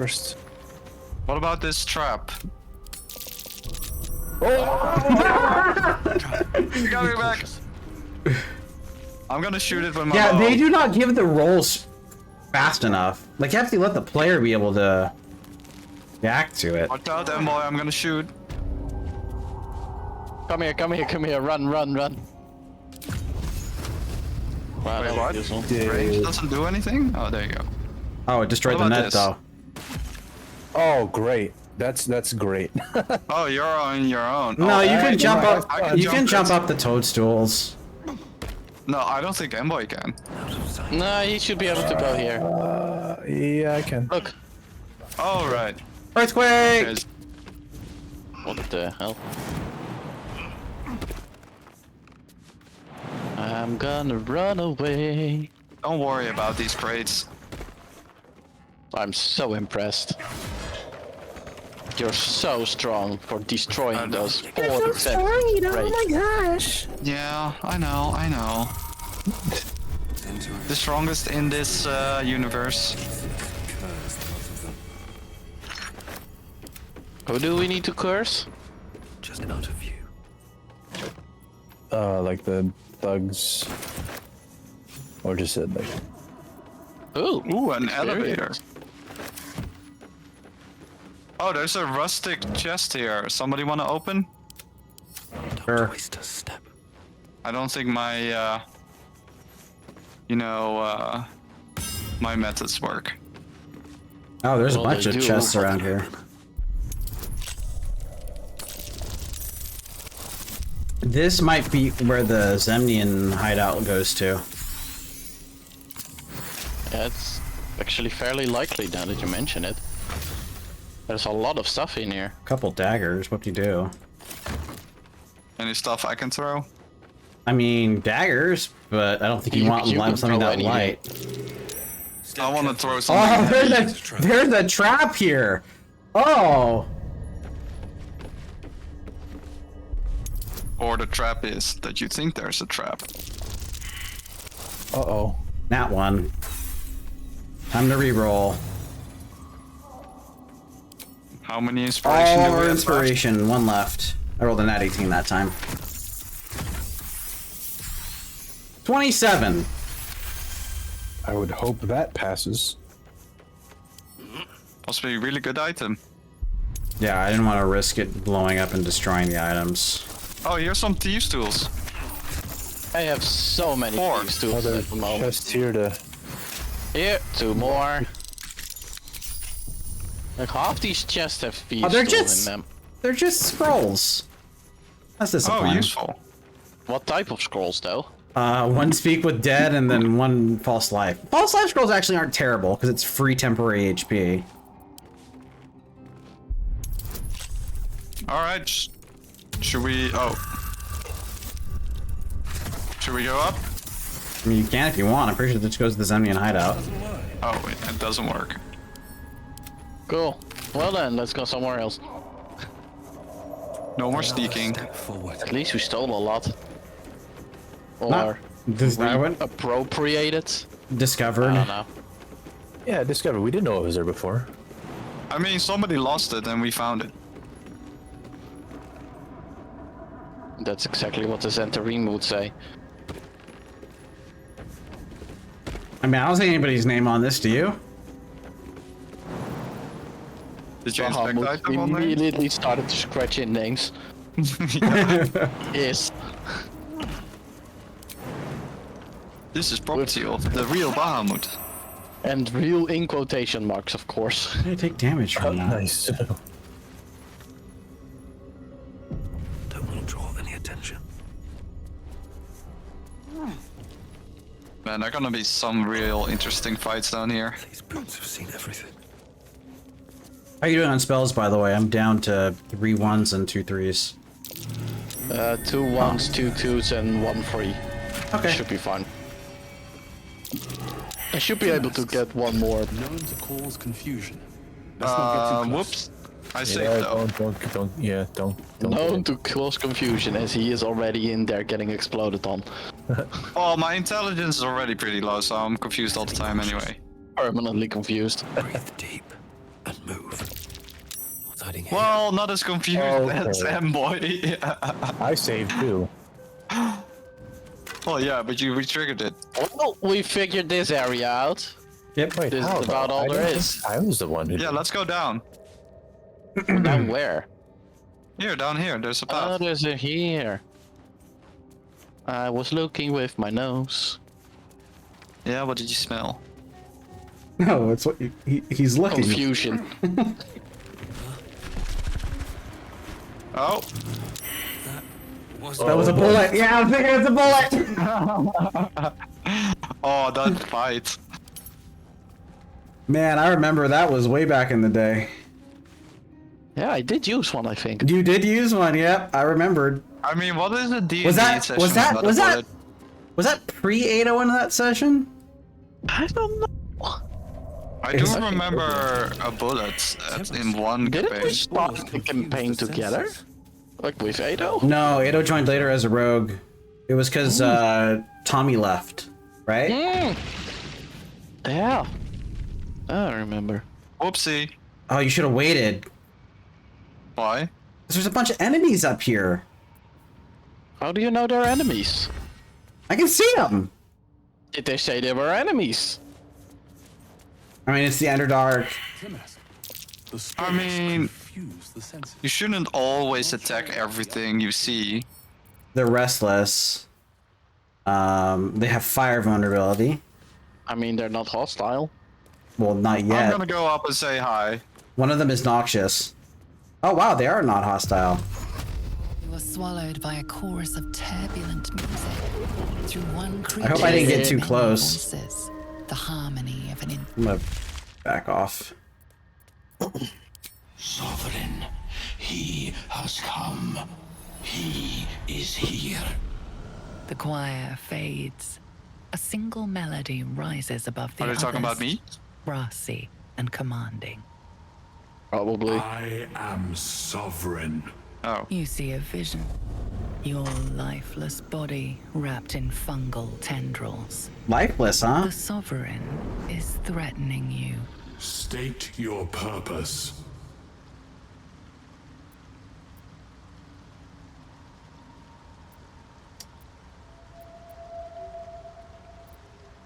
first. What about this trap? Oh! You got me back. I'm gonna shoot it with my Yeah, bow. they do not give the rolls fast enough. Like, you have to let the player be able to react to it. Watch out, mboy, I'm gonna shoot. Come here, come here, come here. Run, run, run. Wow, Wait, that what? was useful. Range doesn't do anything? Oh, there you go. Oh, it destroyed the What net, about though. Oh, great. That's great. Oh, you're on your own. No, Oh, you can I jump can- up. I can You can jump jump it. up the toadstools. No, I don't think mboy can. No, he should be able to go here. Yeah, I can. Look. Oh, right. Earthquake! There's- What the hell? I'm gonna run away. Don't worry about these crates. I'm so impressed. You're so strong for destroying those 4% rates. Gosh. Yeah, I know. The strongest in this universe. Who do we need to curse? Just out of view. Like the thugs. Or just said like. Ooh, Ooh, an Very elevator. good. Oh, there's a rustic chest here. Somebody want to open? Sure. Waste a step. I don't think my, my methods work. Oh, there's a Well, bunch they of do. chests around here. This might be where the Zemnian hideout goes to. Yeah, it's actually fairly likely now that you mention it. There's a lot of stuff in here. Couple daggers, what do you do? Any stuff I can throw? I mean, daggers, but I don't think you want you can something throw that anything. light. I want to throw Oh, something. there's a trap here! Oh! Or the trap is that you think there's a trap. Uh-oh. That one. Time to re-roll. How many inspiration do we Oh, have inspiration. One left. I rolled a nat 18 that time. 27. I would hope that passes. left? Possibly a really good item. Yeah, I didn't want to risk it blowing up and destroying the items. Oh, here's some thieves tools. I have so many Four. things to Other at the moment. chest here to. Here, 2 more. Like half these chests have thieves Oh, they're tools just- in them. They're just scrolls. That's Oh, disappointing. useful. What type of scrolls though? One speak with dead and then one false life. False life scrolls actually aren't terrible because it's free temporary HP. All right. Should we? Oh. Should we go up? I mean, you can if you want. I'm pretty sure this goes to the Zemnian hideout. Oh, wait, it doesn't work. Cool. Well then, let's go somewhere else. No more sneaking. Step forward. At least we stole a lot. Not Or I went appropriated. discovered. I don't know. Yeah, discovered. We didn't know it was there before. I mean, somebody lost it and we found it. That's exactly what the Zentarim would say. I mean, I don't see anybody's name on this, do you? Did you inspect the Bahamut item on there? immediately started to scratch in names. Yes. This is property of the real Bahamut. And real in quotation marks, of course. I take damage from that. Nice. Don't want to draw any attention. Man, there are gonna be some real interesting fights down here. These boots have seen everything. How you doing on spells, by the way? I'm down to 3 1s and 2 3s. 2 1s, 2 2s, and 1 3. Okay. Should be fine. I should be able to get one more. Known to cause confusion. Let's not get too close. Whoops. I saved Yeah, though. don't. Known to cause confusion, as he is already in there getting exploded on. Oh, my intelligence is already pretty low, so I'm confused all the time anyway. Permanently confused. Breathe deep and hiding here. Well, not as confused as Okay. mboy. I saved too. Well, yeah, but you re-triggered it. Well, we figured this area out. Yep. Wait, This is how? about though? all I there don't is. think I was the one who. Yeah, let's go down. Down where? Here, down here. There's a Oh, path. there's a here. I was looking with my nose. Yeah, what did you smell? No, it's what he's looking. Confusion. Oh, That was a bullet. Yeah, I was thinking it's a bullet. oh, that fight. Man, I remember that was way back in the day. Yeah, I did use one, I think. You did use one. Yep, I remembered. I mean, what is a D&D Was that session was that without a was that bullet? was that pre-801 in that session? I don't know. I do remember a bullet in one Didn't we campaign. start the campaign together? Like with Ado? No, Ado joined later as a rogue. It was because Tommy left, right? Mm. Yeah. I remember. Whoopsie. Oh, you should have waited. Why? 'Cause there's a bunch of enemies up here. How do you know they're enemies? I can see them. Did they say they were enemies? I mean, it's the Underdark. Timas, the I spells mean, confuse the senses. you shouldn't always attack everything you see. They're restless. They have fire vulnerability. I mean, they're not hostile. Well, not I'm yet. gonna go up and say hi. One of them is noxious. Oh wow, they are not hostile. You were swallowed by a chorus of turbulent music. Through one creature. hope I didn't get too many close. voices, the harmony of an I'm gonna back off. Sovereign, he has come. He is here. The choir fades. A single melody rises above the Are they others. talking about me? Brassy and commanding. Probably. I am sovereign. Oh. You see a vision. Your lifeless body wrapped in fungal tendrils. Lifeless, huh? The sovereign is threatening you. State your purpose.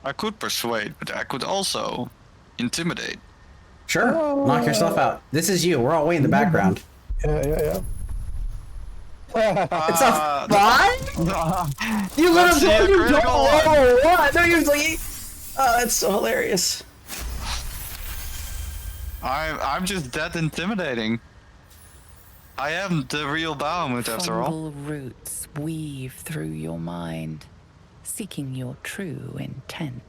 I could persuade, but I could also intimidate. Sure. Knock yourself out. This is you. We're all way in the background. Yeah. It's a fly? You let Let's him see a go. You critical don't. one. Oh, what? They're usually. Oh, that's so hilarious. I'm just that intimidating. I am the real Bahamut after all. Fungal roots weave through your mind, seeking your true intent.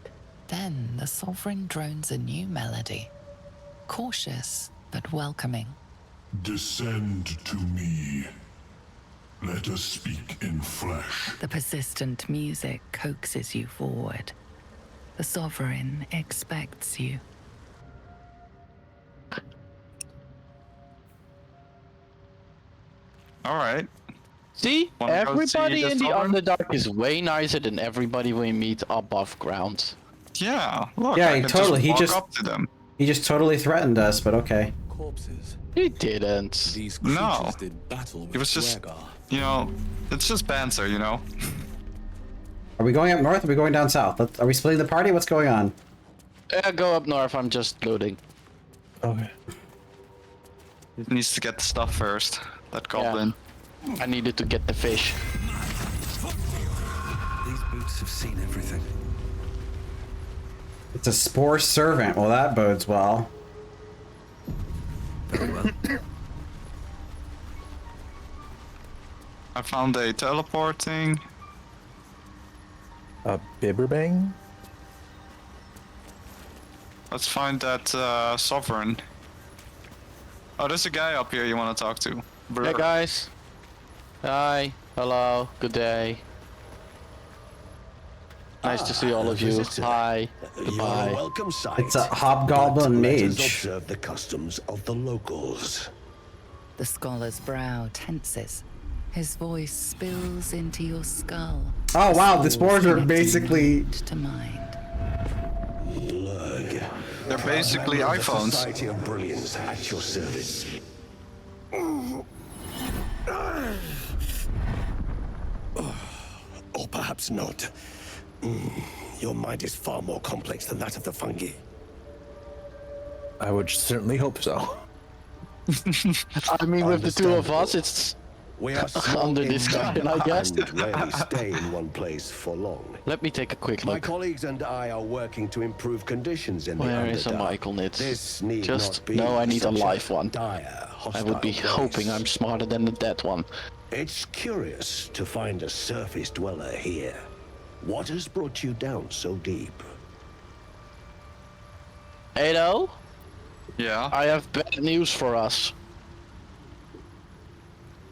Then the sovereign drones a new melody, cautious but welcoming. Descend to me. Let us speak in flesh. The persistent music coaxes you forward. The sovereign expects you. All right. See? Wanna go see Everybody the in the sovereign? Underdark is way nicer than everybody we meet above ground. Yeah. Look. Yeah, I he can totally- he walk just- up to them. He just totally threatened us, but okay. Corpses. He didn't. These No. creatures did battle with It was just, Dwergar. you know, it's just banter, you know. Are we going up north or are we going down south? Are we splitting the party? What's going on? Go up north, I'm just looting. Okay. It needs to get the stuff first. That goblin. I needed to get the fish. These boots have seen everything. It's a spore servant. Well, that bodes well. Very well. I found a teleporting. A Bibberbang? Let's find that sovereign. Oh, there's a guy up here you want to talk to. Hey guys. Hi. Hello. Good day. Nice to see all of you. Hi. You're Goodbye. a welcome sight. It's a hobgoblin But let us mage. observe the customs of the locals. The scholar's brow tenses. His voice spills into your skull. Oh, wow, the Souls spores are connecting basically- mind to mind. They're basically The iPhones. Society of Brilliance at your service. Or perhaps not. Your mind is far more complex than that of the fungi. I would certainly hope so. I mean, with the two of us, it's We are small under in this guy, number I guess. and rarely stay in one place for long. Let me take a quick My look. colleagues and I are working to improve conditions in the Where is a Underdark. Myconid? This need Just not be no, I need a such live one. Dire, I would be hostile hoping place. I'm smarter than the dead one. It's curious to find a surface dweller here. What has brought you down so deep? Ado, Yeah. I have bad news for us.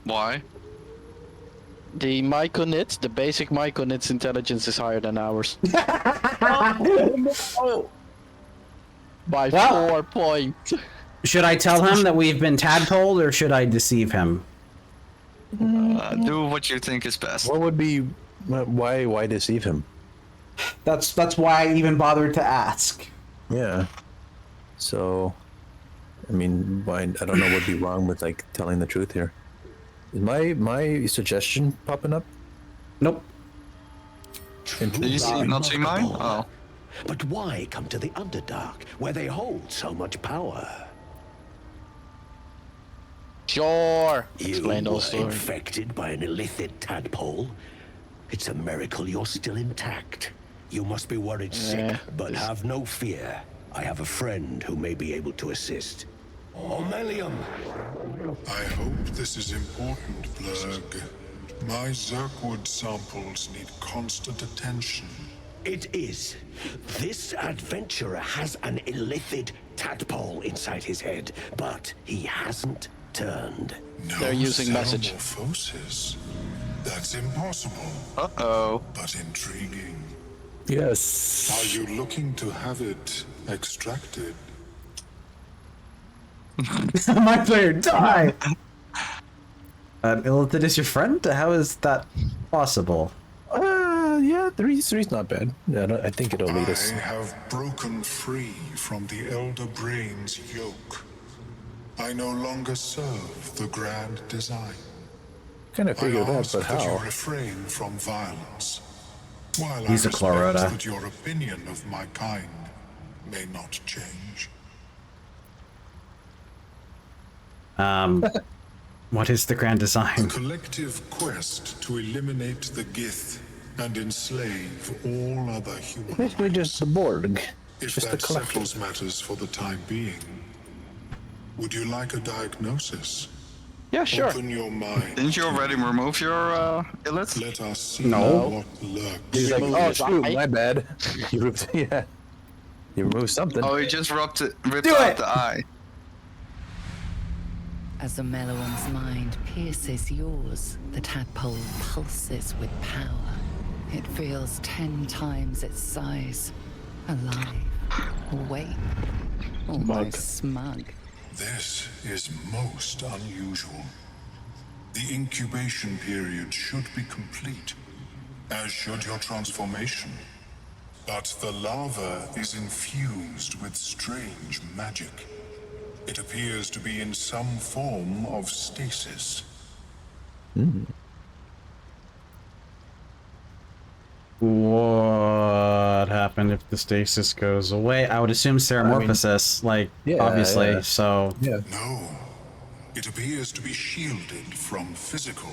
Why? The Myconid, the basic Myconid's intelligence is higher than ours. By Well- 4 points. Should I tell him that we've been tadpoled, or should I deceive him? Do what you think is best. What would be? Why deceive him? That's why I even bothered to ask. Yeah. So, I mean, why? I don't know what'd be wrong with like telling the truth here. Is my suggestion popping up? Nope. Did you not see mine? Oh. But why come to the Underdark, where they hold so much power? Sure. You Explain the whole were story. infected by an illithid tadpole? It's a miracle you're still intact. You must be worried sick, but have no fear. I have a friend who may be able to assist. Omelium! I hope this is important, Blurg. My Zerkwood samples need constant attention. It is. This adventurer has an illithid tadpole inside his head, but he hasn't turned. No They're using message. metamorphosis. That's impossible, Uh-oh. but intriguing. Yes. Are you looking to have it extracted? My player, die! Illithid is your friend? How is that possible? Yeah, three's not bad. Yeah, I think it'll lead us. I have broken free from the Elder Brain's yoke. I no longer serve the grand design. Kind of I figured that, ask but that you how? refrain from violence. While He's I a respect Chlorota. that your opinion of my kind may not change. What is the grand A design? collective quest to eliminate the Gith and enslave all other humans. Basically just the Borg. If Just the that collective. settles matters for the time being, would you like a diagnosis? Yeah, sure. Open your mind. Didn't you already remove your illith? Let us see No. what lurks. He's like, remove oh his shoot, eye. my bad. You removed, yeah. You removed something. Oh, he just ripped Do out it! the eye. As the Meloan's mind pierces yours, the tadpole pulses with power. It feels 10 times its size. Alive, awake, almost smug. This is most unusual. The incubation period should be complete, as should your transformation. But the larva is infused with strange magic. It appears to be in some form of stasis. What happened if the stasis goes away? I would assume Ceramorphosis, yeah, obviously, yeah. so... Yeah. No, it appears to be shielded from physical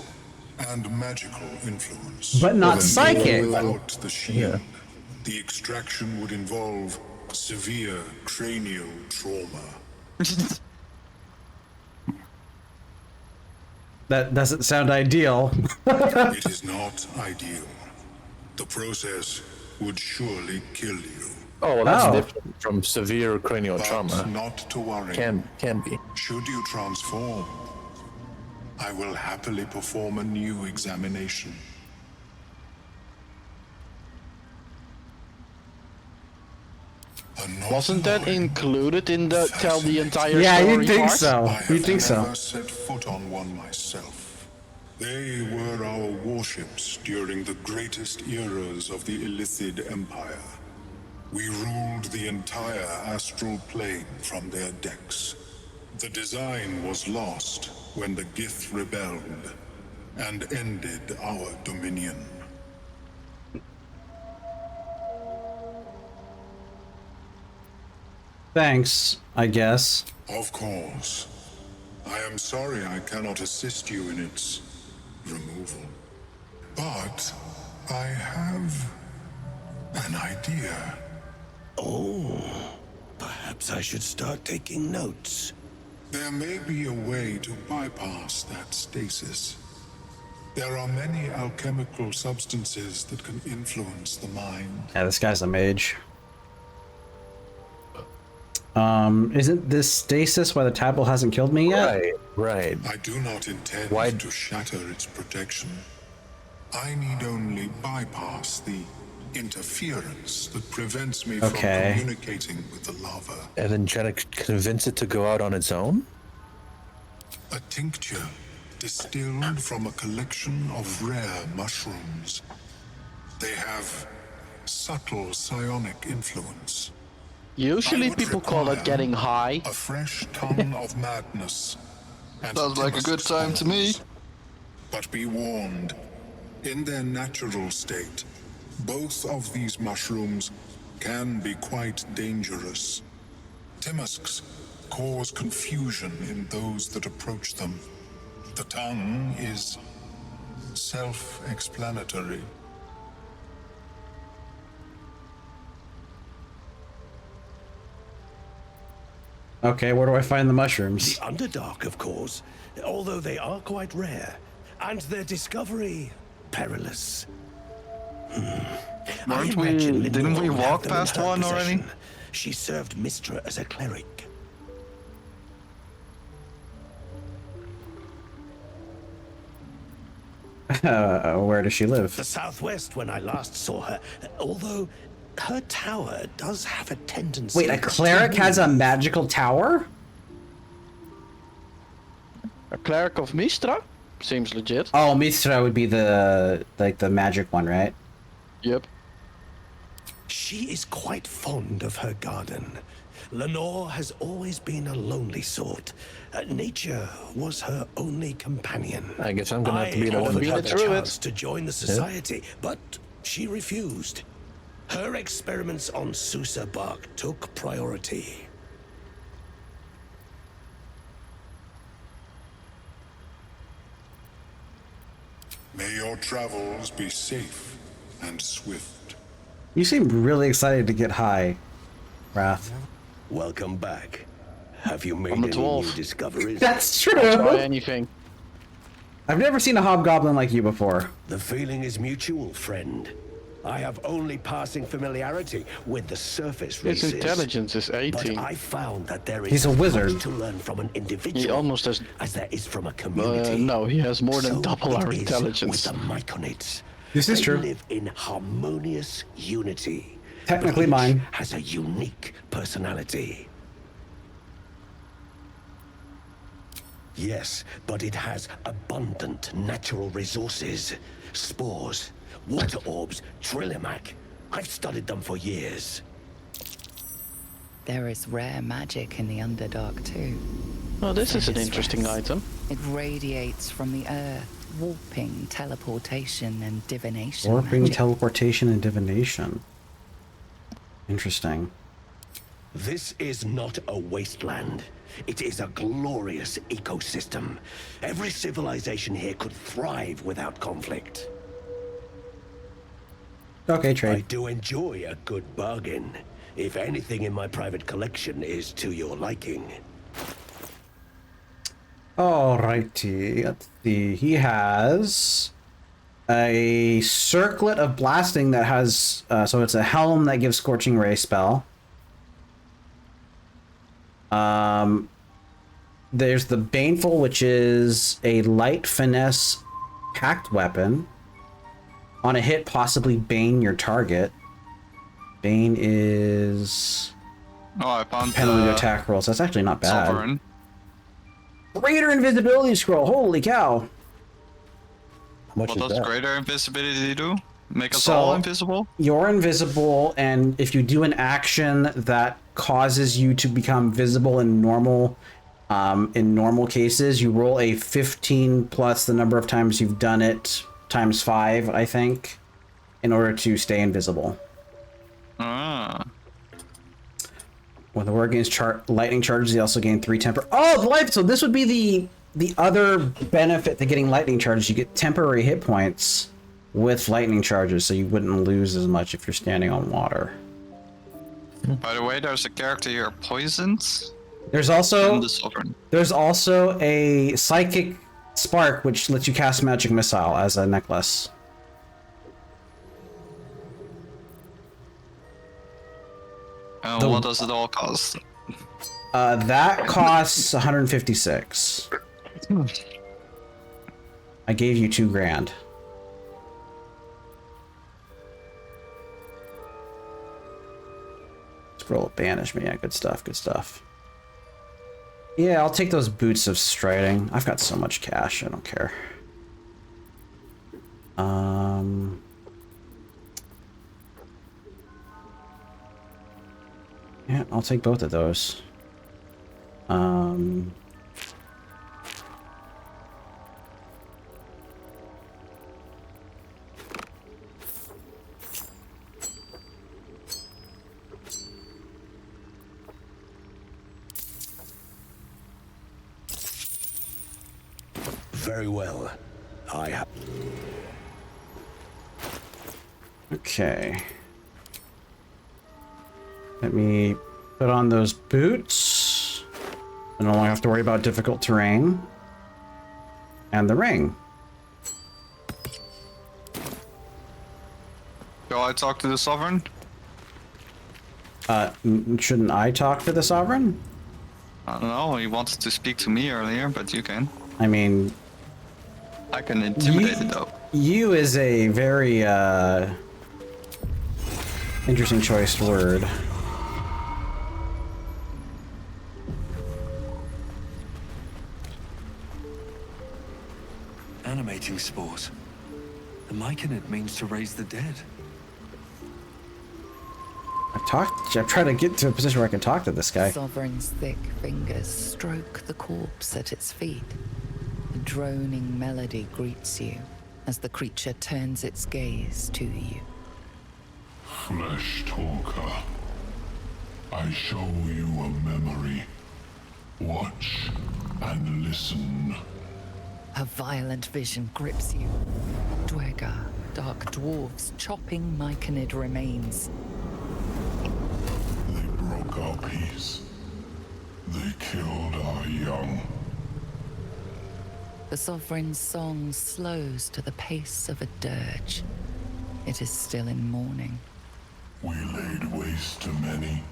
and magical influence. But not psychic! Without the shield, the extraction would involve severe cranial trauma. That doesn't sound ideal. It is not ideal. The process would surely kill you. Oh, well, that's Oh. different from severe cranial But trauma. not to worry. Can be. Should you transform, I will happily perform a new examination. Wasn't that included in the tell the entire Yeah, story you'd think part? so. I You'd have think so. never set foot on one myself. They were our warships during the greatest eras of the Illithid Empire. We ruled the entire astral plane from their decks. The design was lost when the Gith rebelled and ended our dominion. Thanks, I guess. Of course. I am sorry I cannot assist you in its removal. But I have an idea. Oh, perhaps I should start taking notes. There may be a way to bypass that stasis. There are many alchemical substances that can influence the mind. Yeah, this guy's a mage. Isn't this stasis why the tadpole hasn't killed me yet? Right, right. I do not intend Why- to shatter its protection. I need only bypass the interference that prevents me from Okay. communicating with the lava. And then try to convince it to go out on its own? A tincture distilled from a collection of rare mushrooms. They have subtle psionic influence. Usually I would people call it require getting high. A fresh tongue of madness. And Sounds like a good time to me. But be warned, in their natural state, both of these mushrooms can be quite dangerous. Timusks cause confusion in those that approach them. The tongue is self-explanatory. Okay, where do I find the mushrooms? The Underdark, of course, although they are quite rare, and their discovery perilous. Weren't didn't we walk past one already? She served Mistra as a cleric. Where does she live? The southwest when I last saw her, although her tower does have a tendency. Wait, a cleric has a magical tower? A cleric of Mistra? Seems legit. Oh, Mistra would be the magic one, right? Yep. She is quite fond of her garden. Lenore has always been a lonely sort. Nature was her only companion. I guess I'm gonna have to be the I one offered to her be the the Druid. chance to join the society, but she refused. Her experiments on Susa bark took priority. May your travels be safe and swift. You seem really excited to get high, Wrath. Welcome back. Have you made I'm a any new dwarf. discoveries? That's Try true. anything. I've never seen a hobgoblin like you before. The feeling is mutual, friend. I have only passing familiarity with the surface His races. intelligence is But 18. I found that there is He's a wizard. much to learn from an individual He almost has. as there is from a community. No, he has more than So double it our is intelligence. With the Myconids. This is They true. live in harmonious unity. Technically But each mine. has a unique personality. Yes, but it has abundant natural resources. Spores, water orbs, Trillimac. I've studied them for years. There is rare magic in the Underdark too. Oh, this is an Focus interesting rest. item. It radiates from the earth, warping, teleportation, and divination Warping, magic. teleportation, and divination. Interesting. This is not a wasteland. It is a glorious ecosystem. Every civilization here could thrive without conflict. Okay, I trade. do enjoy a good bargain. If anything in my private collection is to your liking. Alrighty, let's see. He has a circlet of blasting that has, so it's a helm that gives Scorching Ray spell. There's the Baneful, which is a light finesse packed weapon. On a hit, possibly bane your target. Bane is Oh, I found penalty to the attack rolls. That's actually not bad. Sovereign. Greater invisibility scroll. Holy cow! How much What is does that? greater invisibility do? Make us So- all invisible? You're invisible, and if you do an action that causes you to become visible in normal In normal cases, you roll a 15 plus the number of times you've done it times 5, I think, in order to stay invisible. Ah. When the word gains lightning charges, you also gain 3 temper. Oh, the life! So this would be the other benefit to getting lightning charges. You get temporary hit points with lightning charges, so you wouldn't lose as much if you're standing on water. By the way, there's a character here, Poisoned. There's also And the Sovereign. There's also a psychic spark which lets you cast magic missile as a necklace. What does it all cost? That costs 156. I gave you $2,000. Scroll banishment. Yeah, good stuff. Good stuff. Yeah, I'll take those boots of striding. I've got so much cash. I don't care. Yeah, I'll take both of those. Very well. I have. Okay. Let me put on those boots. I no longer have to worry about difficult terrain. And the ring. Shall I talk to the Sovereign? Shouldn't I talk to the Sovereign? I don't know, he wanted to speak to me earlier, but you can. I mean... I can intimidate it though. You is a very, interesting choice word. Animating spores. The Myconid means to raise the dead. I've tried to get to a position where I can talk to this guy. Sovereign's thick fingers stroke the corpse at its feet. A droning melody greets you as the creature turns its gaze to you. Flesh talker, I show you a memory. Watch and listen. A violent vision grips you. Dwergar, dark dwarves chopping Myconid remains. They broke our peace. They killed our young. The Sovereign's song slows to the pace of a dirge. It is still in mourning. We laid waste to many,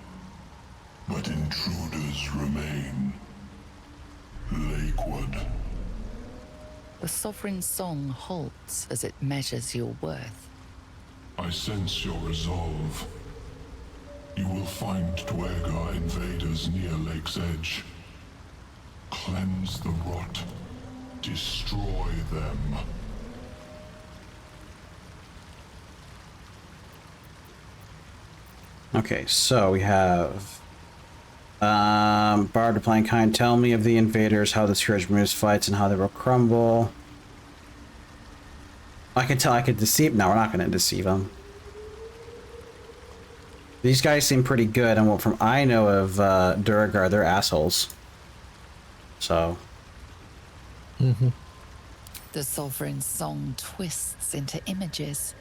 but intruders remain. Lakewood. The Sovereign's song halts as it measures your worth. I sense your resolve. You will find Dwergar invaders near Lake's Edge. Cleanse the rot. Destroy them. Okay, so we have Baldur playing kind. Tell me of the invaders, how the scourge moves fights, and how they will crumble. I can tell I could deceive. No, we're not going to deceive them. These guys seem pretty good, and what from I know of Duragar, they're assholes. So. The Sovereign's song twists into images.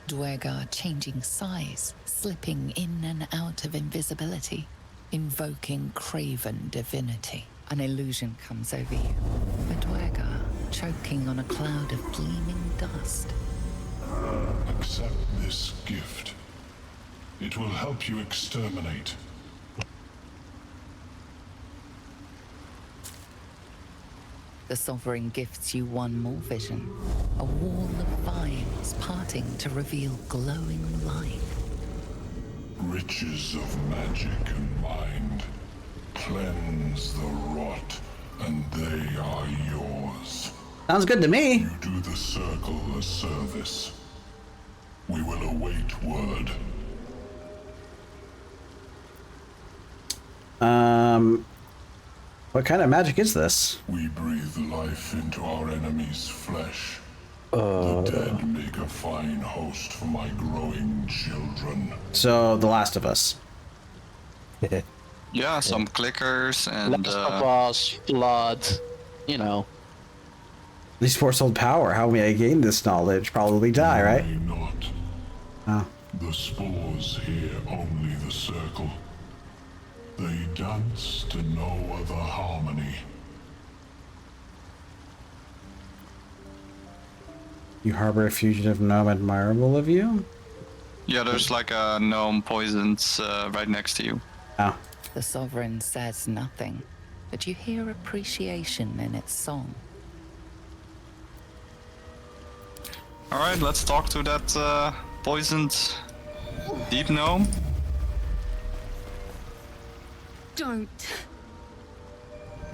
Dwergar changing size, slipping in and out of invisibility, invoking craven divinity. An illusion comes over you. A Dwergar choking on a cloud of gleaming dust. Accept this gift. It will help you exterminate. The Sovereign gifts you one more vision. A wall of vines parting to reveal glowing light. Riches of magic and mind. Cleanse the rot, and they are yours. Sounds good to me. You do the circle a service. We will await word. What kind of magic is this? We breathe life into our enemy's flesh. The dead make a fine host for my growing children. So, The Last of Us. Yeah, some clickers and Last of Us, blood, you know. These force hold power. How may I gain this knowledge? Probably die, right? May not. Oh. The spores hear only the circle. They dance to no other harmony. You harbor a fugitive gnome admirable of you? yeah, there's like a gnome poisoned right next to you. Oh. The Sovereign says nothing, but you hear appreciation in its song. All right, let's talk to that poisoned deep gnome. Don't.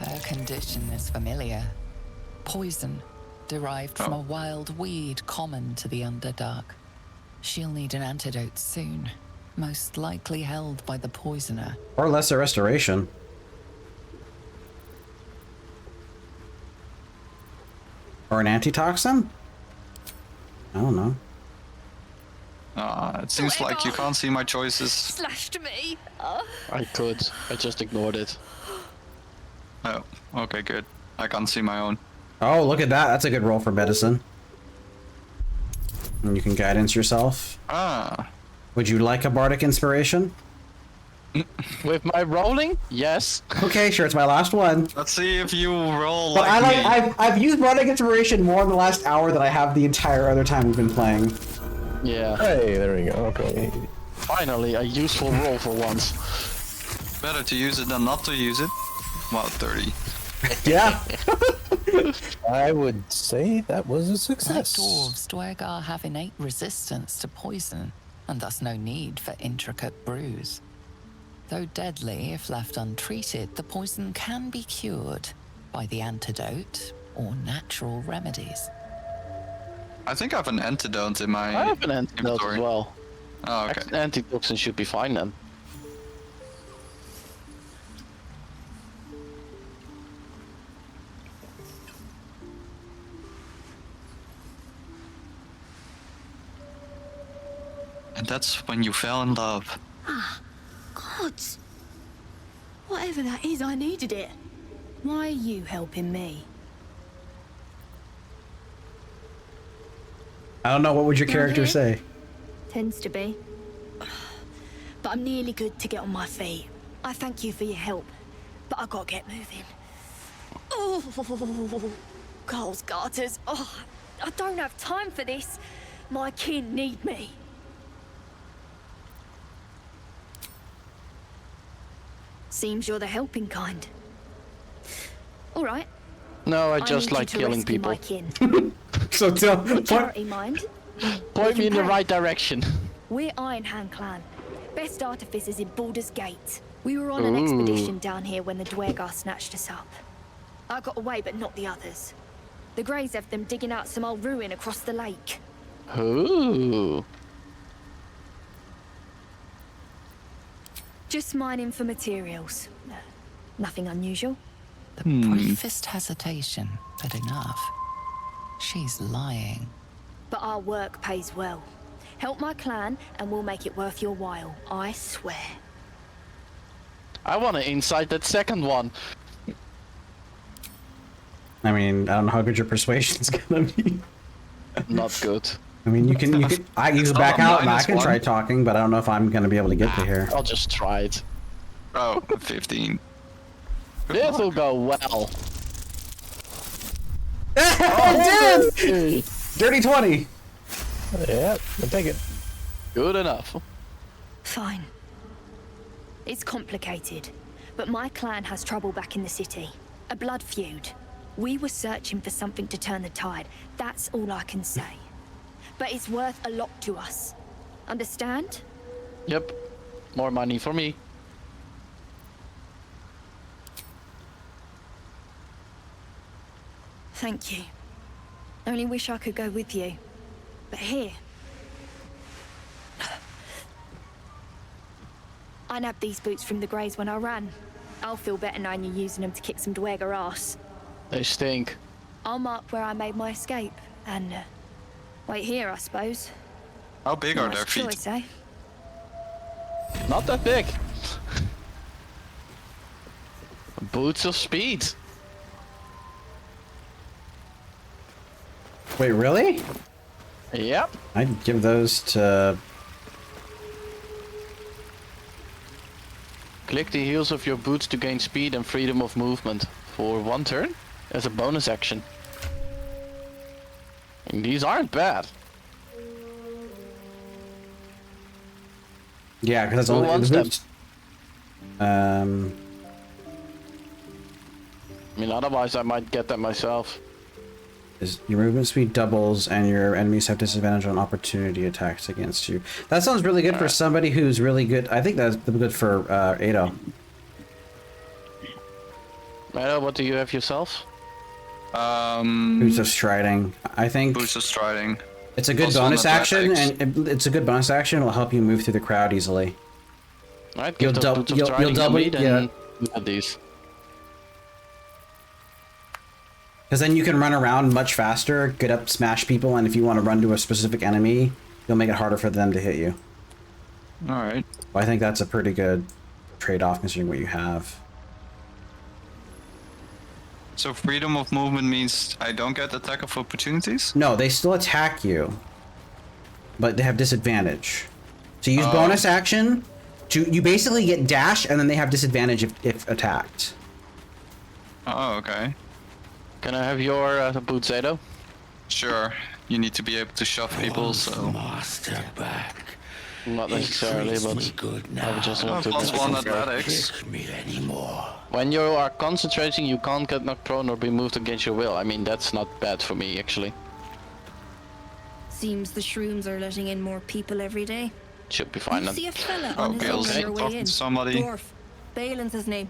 Her condition is familiar. Poison, derived from a wild weed common to the Underdark. She'll need an antidote soon, most likely held by the poisoner. Or lesser restoration. Or an antitoxin? I don't know. It seems like you can't see my choices. Slashed me. I could. I just ignored it. Oh, okay, good. I can't see my own. Oh, look at that. That's a good roll for medicine. And you can guidance yourself. Ah, Would you like a bardic inspiration? With my rolling? Yes. Okay, sure. It's my last one. let's see if you roll But like me. I've used bardic inspiration more in the last hour than I have the entire other time we've been playing. Yeah. Hey, there we go. Okay. Finally, a useful roll for once. Better to use it than not to use it. Well, 30. Yeah. I would say that was a Like success. dwarves, Dwergar have innate resistance to poison, and thus no need for intricate brews. Though deadly if left untreated, the poison can be cured by the antidote or natural remedies. I think I have an antidote in my I have an antidote inventory. as well. Oh, okay. Antitoxin should be fine then. And that's when you fell in love. Gods. Whatever that is, I needed it. Why are you helping me? I don't know. What would your character here? say? Tends to be. But I'm nearly good to get on my feet. I thank you for your help, but I gotta get moving. Oh, Carl's garters. Oh, I don't have time for this. My kin need me. Seems you're the helping kind. All right. No, I need just you like to killing rescue people. my kin. So tell. Charity mind. Point me in the right direction. We're Iron Hand Clan. Best artificers in Baldur's Gate. We were on an expedition down here when the Dwergar snatched us up. I got away, but not the others. The Greys have them digging out some old ruin across the lake. Ooh. Just mining for materials. Nothing unusual. The briefest hesitation, but enough. She's lying. But our work pays well. Help my clan and we'll make it worth your while, I swear. I want to inside that second one. I mean, I don't know how good your persuasion's gonna be. Not good. I mean, you can I can not back a out and I can -1. try talking, but I don't know if I'm gonna be able to get to here. I'll just try it. Oh, 15. This'll go well. I did! Dirty 20. Yeah, I'll take it. Good enough. Fine. It's complicated, but my clan has trouble back in the city. A blood feud. We were searching for something to turn the tide. That's all I can say. But it's worth a lot to us. Understand? Yep. More money for me. Thank you. Only wish I could go with you. But here... I nabbed these boots from the Greys when I ran. I'll feel better knowing you're using them to kick some dweger ass. They stink. I'll mark where I made my escape and wait here, I suppose. How big are their Nice feet? choice, eh? Not that big. Boots of speed. Wait, really? Yep. I'd give those to... Click the heels of your boots to gain speed and freedom of movement for 1 turn as a bonus action. And these aren't bad. Yeah, because that's Who only... wants the them? boots- I mean, otherwise I might get them myself. Is your movement speed doubles and your enemies have disadvantage on opportunity attacks against you. That sounds really good for somebody who's really good. I think that's good for Ado. Ado, what do you have yourself? Boots of striding. I think Boots of striding. it's a good Also on bonus action, athletics. and it's a good bonus action. It'll help you move through the crowd easily. Alright, You'll give those double- boots of you'll striding to double- me, then yeah. look at these. Because then you can run around much faster, get up, smash people, and if you want to run to a specific enemy, you'll make it harder for them to hit you. Alright. I think that's a pretty good trade-off considering what you have. So freedom of movement means I don't get attack of opportunities? No, they still attack you, but they have disadvantage. So use Oh. bonus action to you basically get dash, and then they have disadvantage if attacked. Oh, okay. Can I have your boots, Ado? Sure. You need to be able to shove people, so... Master back. Not necessarily, It treats but me good I now. would just Oh, want to plus get one some care. athletics. Trick me anymore. When you are concentrating, you can't get knocked prone or be moved against your will. I mean, that's not bad for me, actually. Seems the shrooms are letting in more people every day. Should be fine You then. see a fella Oh, on his Gil's own on your way talking in. to somebody. Dwarf. Balin's his name.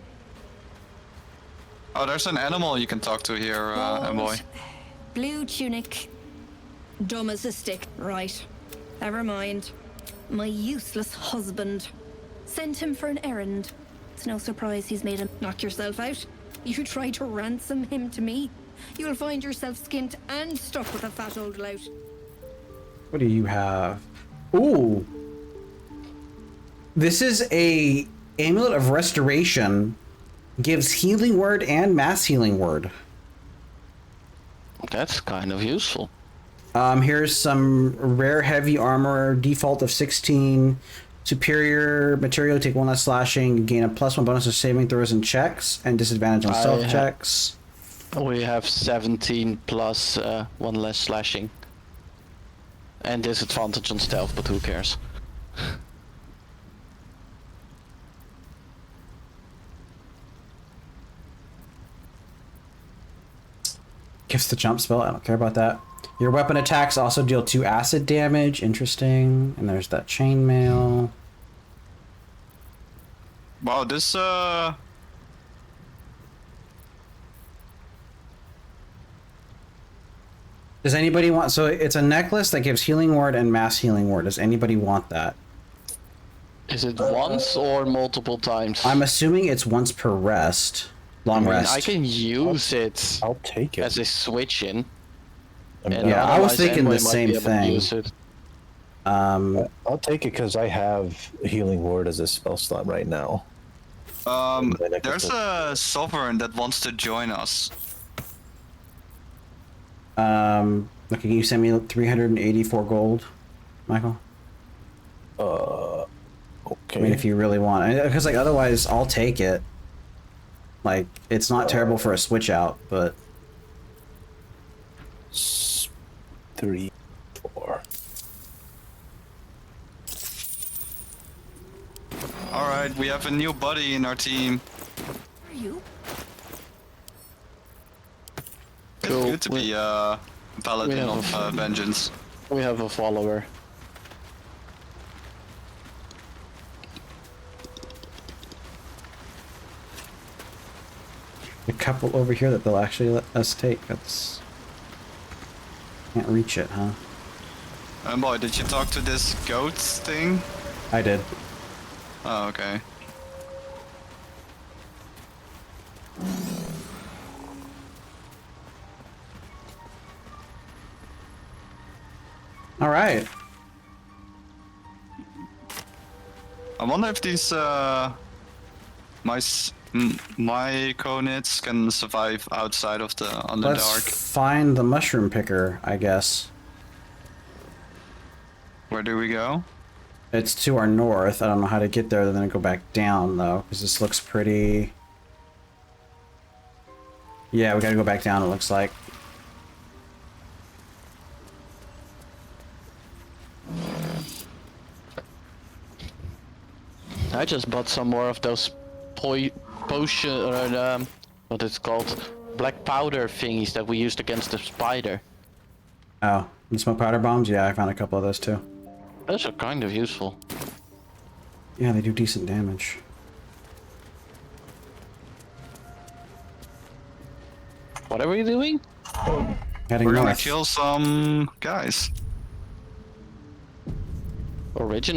Oh, there's an animal you can talk to here, Mboy. Blue tunic. Dumb as a stick. Right. Never mind. My useless husband. Sent him for an errand. It's no surprise he's made him knock yourself out. You try to ransom him to me. You'll find yourself skint and stuck with a fat old lout. What do you have? Ooh. This is a Amulet of Restoration. Gives healing word and mass healing word. That's kind of useful. Here's some rare heavy armor, default of 16. Superior material, take 1 less slashing, gain a +1 bonus of saving throws and checks, and disadvantage on stealth checks. We have 17 plus 1 less slashing. And disadvantage on stealth, but who cares? Gives the jump spell, I don't care about that. Your weapon attacks also deal 2 acid damage, interesting. And there's that chainmail. Wow, this, Does anybody want, so it's a necklace that gives healing word and mass healing word. Does anybody want that? Is it once or multiple times? I'm assuming it's once per rest. Long rest. I can use it I'll take it. as a switch in. I mean, And Yeah, I was otherwise thinking Envoy the might same be able to thing. use it. I'll take it because I have healing word as a spell slot right now. there's a sovereign that wants to join us. Okay, can you send me 384 gold, Michael? Okay. I mean, if you really want, because like otherwise, I'll take it. Like, it's not terrible for a switch out, but 3, 4. Alright, we have a new buddy in our team. Are you? It's Cool. good to be a paladin have of vengeance. We have a follower. a couple over here that they'll actually let us take. That's can't reach it, huh? Boy, did you talk to this goat thing? I did. Oh, okay. All right. I wonder if these Myconids can survive outside of the Underdark. Let's find the mushroom picker, I guess. Where do we go? It's to our north. I don't know how to get there, then go back down, though, because this looks pretty... Yeah, we gotta go back down, it looks like. I just bought some more of those potion, or what it's called, black powder thingies that we used against the spider. Oh, the smoke powder bombs? Yeah, I found a couple of those too. Those are kind of useful. Yeah, they do decent damage. What are we doing? Heading We're gonna north. kill some guys. Original.